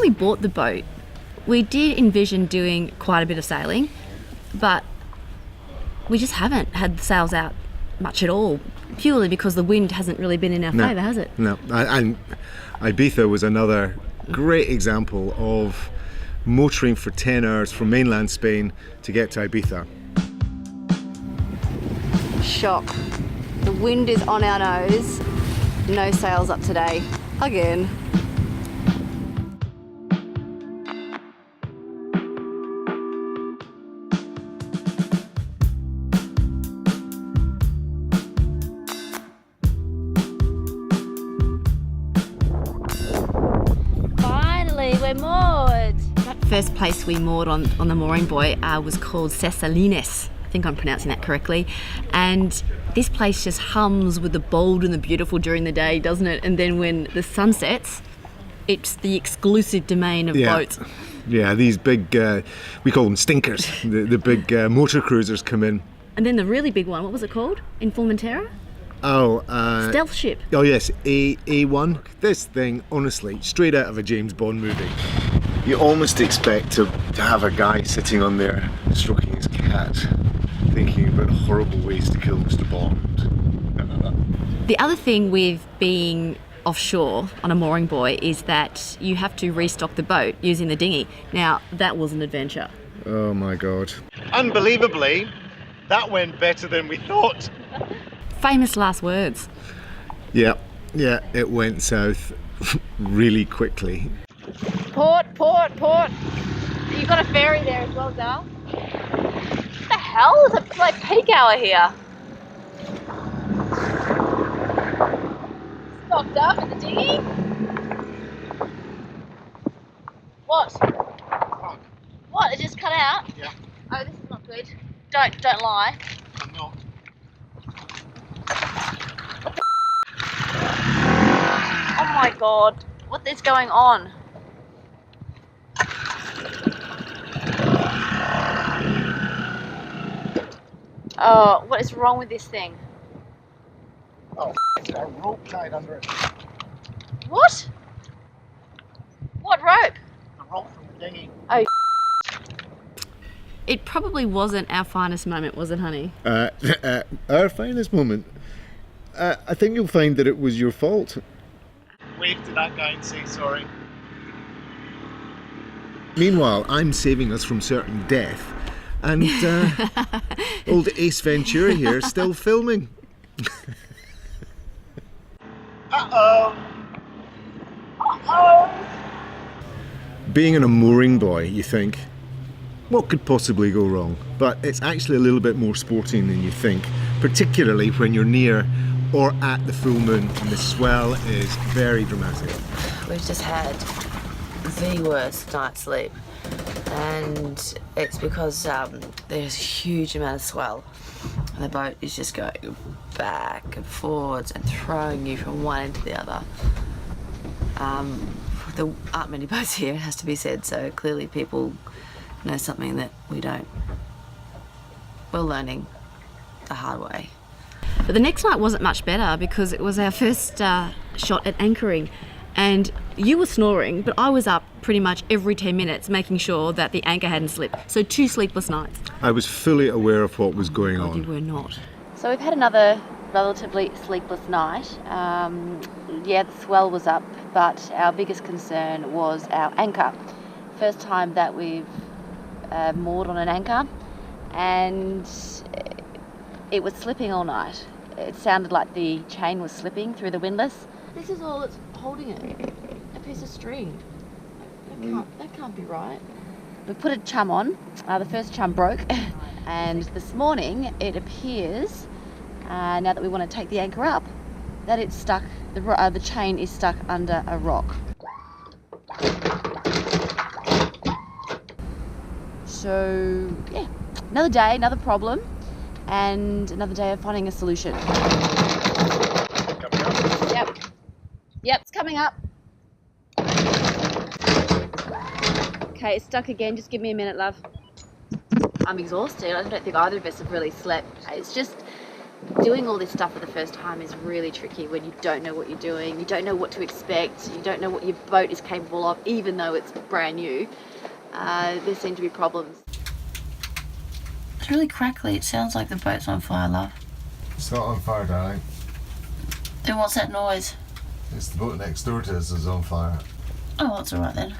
when we bought the boat, we did envision doing quite a bit of sailing, but we just haven't had the sails out much at all, purely because the wind hasn't really been in our favour, has it? No, and Ibiza was another great example of motoring for 10 hours from mainland Spain to get to Ibiza. Shock. The wind is on our nose. No sails up today. Again. Finally, we're moored. That first place we moored on the mooring buoy was called Salinas. I think I'm pronouncing that correctly. And this place just hums with the bold and the beautiful during the day, doesn't it? And then when the sun sets, it's the exclusive domain of boats. Yeah, these big, we call them stinkers, the big motor cruisers come in. And then the really big one, what was it called? In Formentera? Oh, Stealth ship. Oh yes, A1. This thing, honestly, straight out of a James Bond movie. You almost expect to have a guy sitting on there stroking his cat, thinking about horrible ways to kill Mr. Bond. The other thing with being offshore on a mooring buoy is that you have to restock the boat using the dinghy. Now, that was an adventure. Oh my God. Unbelievably, that went better than we thought. Famous last words. Yeah, it went south really quickly. Port. You've got a ferry there as well, Dal. What the hell? It's like peak hour here. Stocked up in the dinghy? What? What? It just cut out? Yeah. Oh, this is not good. Don't lie. I'm not. Oh my God. What is going on? Oh, what is wrong with this thing? Oh, it's got a rope tied under it. What? What rope? The rope from the dinghy. Oh. It probably wasn't our finest moment, was it, honey? Our finest moment? I think you'll find that it was your fault. Wave to that guy and say sorry. Meanwhile, I'm saving us from certain death, and old Ace Ventura here is still filming. Being in a mooring buoy, you think, what could possibly go wrong? But it's actually a little bit more sporting than you think, particularly when you're near or at the full moon and the swell is very dramatic. We've just had the worst night's sleep, and it's because there's a huge amount of swell and the boat is just going back and forwards and throwing you from one end to the other. There aren't many boats here, it has to be said, so clearly people know something that we don't. We're learning the hard way. But the next night wasn't much better because it was our first shot at anchoring, and you were snoring, but I was up pretty much every 10 minutes making sure that the anchor hadn't slipped. So 2 sleepless nights. I was fully aware of what was going on. You were not. So we've had another relatively sleepless night. Yeah, the swell was up, but our biggest concern was our anchor. First time that we've moored on an anchor, and it was slipping all night. It sounded like the chain was slipping through the windlass. This is all that's holding it, a piece of string. That can't be right. We put a chum on, the first chum broke, and this morning it appears, now that we want to take the anchor up, that it's stuck, the chain is stuck under a rock. So, yeah, another day, another problem, and another day of finding a solution. Yep, it's coming up. Okay, it's stuck again. Just give me a minute, love. I'm exhausted. I don't think either of us have really slept. It's just Doing all this stuff for the first time is really tricky when you don't know what you're doing, you don't know what to expect, you don't know what your boat is capable of, even though it's brand new. There seem to be problems. It's really crackly. It sounds like the boat's on fire, love. It's not on fire, darling. Then what's that noise? It's the boat next door to us is on fire. Oh, that's all right then.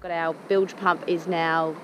Got our bilge pump is now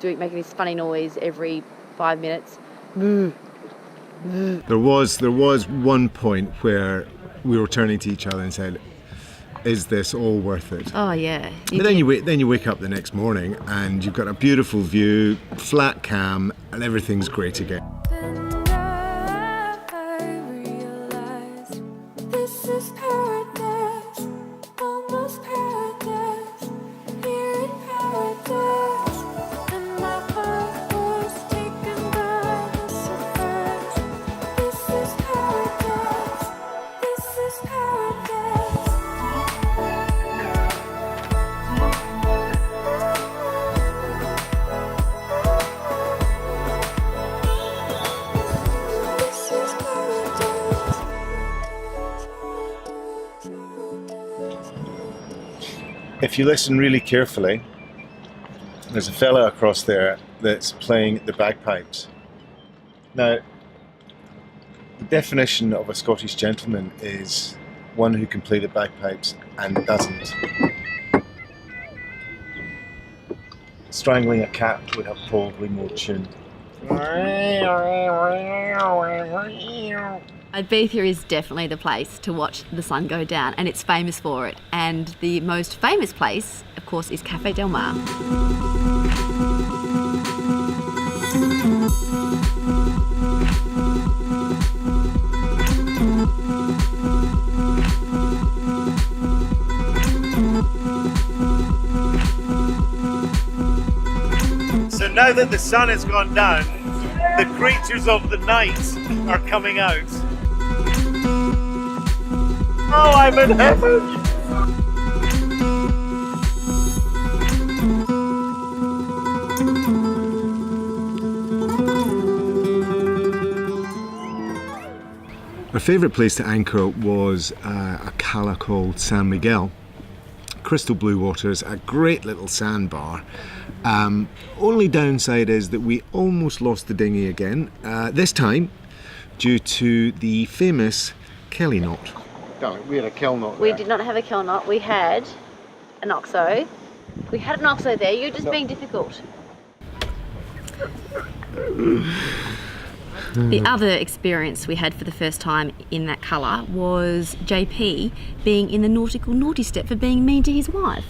making this funny noise every 5 minutes. There was one point where we were turning to each other and said, "Is this all worth it?" Oh yeah. But then you wake up the next morning and you've got a beautiful view, flat cam, and everything's great again. If you listen really carefully, there's a fella across there that's playing the bagpipes. Now, the definition of a Scottish gentleman is one who can play the bagpipes and doesn't. Strangling a cat would have probably more tune. Ibiza is definitely the place to watch the sun go down, and it's famous for it. And the most famous place, of course, is Cafe Del Mar. So now that the sun has gone down, the creatures of the night are coming out. Oh, I'm in heaven! Our favourite place to anchor was a cala called San Miguel. Crystal blue waters, a great little sandbar. Only downside is that we almost lost the dinghy again, this time due to the famous Kelly knot. Darling, we had a kill knot there. We did not have a kill knot, we had an oxo. We had an oxo there, you're just being difficult. The other experience we had for the first time in that colour was JP being in the nautical naughty step for being mean to his wife.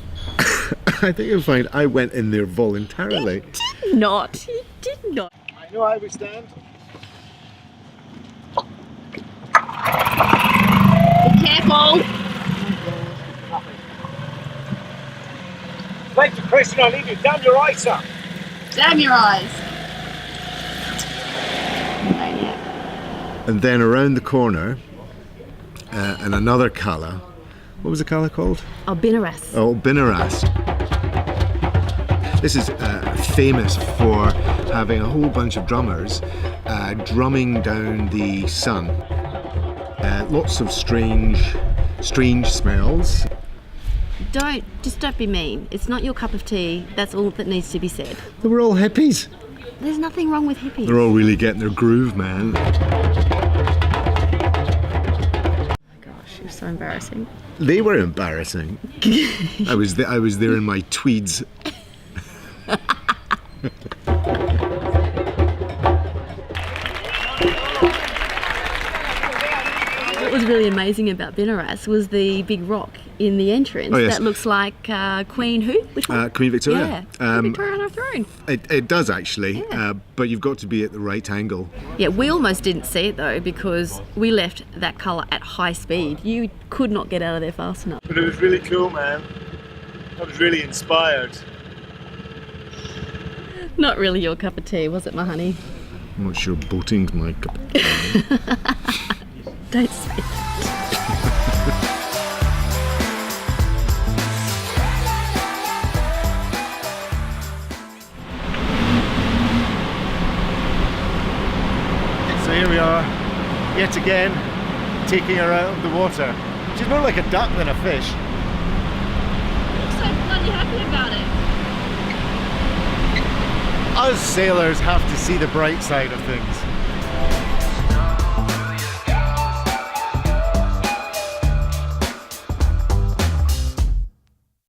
I think you'll find I went in there voluntarily. He did not. He did not. I know I would stand. Be careful. Like the question I leave you, damn your eyes, sir! Damn your eyes. And then around the corner, and another cala. What was the cala called? Oh, Billionaires. Oh, Billionaires. This is famous for having a whole bunch of drummers drumming down the sun. Lots of strange smells. Don't be mean. It's not your cup of tea. That's all that needs to be said. They were all hippies. There's nothing wrong with hippies. They're all really getting their groove, man. Gosh, it was so embarrassing. They were embarrassing. I was there in my tweeds. What was really amazing about Billionaires was the big rock in the entrance that looks like Queen who? Which one? Queen Victoria. Yeah, Victoria on her throne. It does actually, but you've got to be at the right angle. Yeah, we almost didn't see it though because we left that colour at high speed. You could not get out of there fast enough. But it was really cool, man. I was really inspired. Not really your cup of tea, was it, my honey? I'm not sure boating's my cup of tea. Don't say that. So here we are, yet again, taking her out of the water. She's more like a duck than a fish. I'm so bloody happy about it. Us sailors have to see the bright side of things.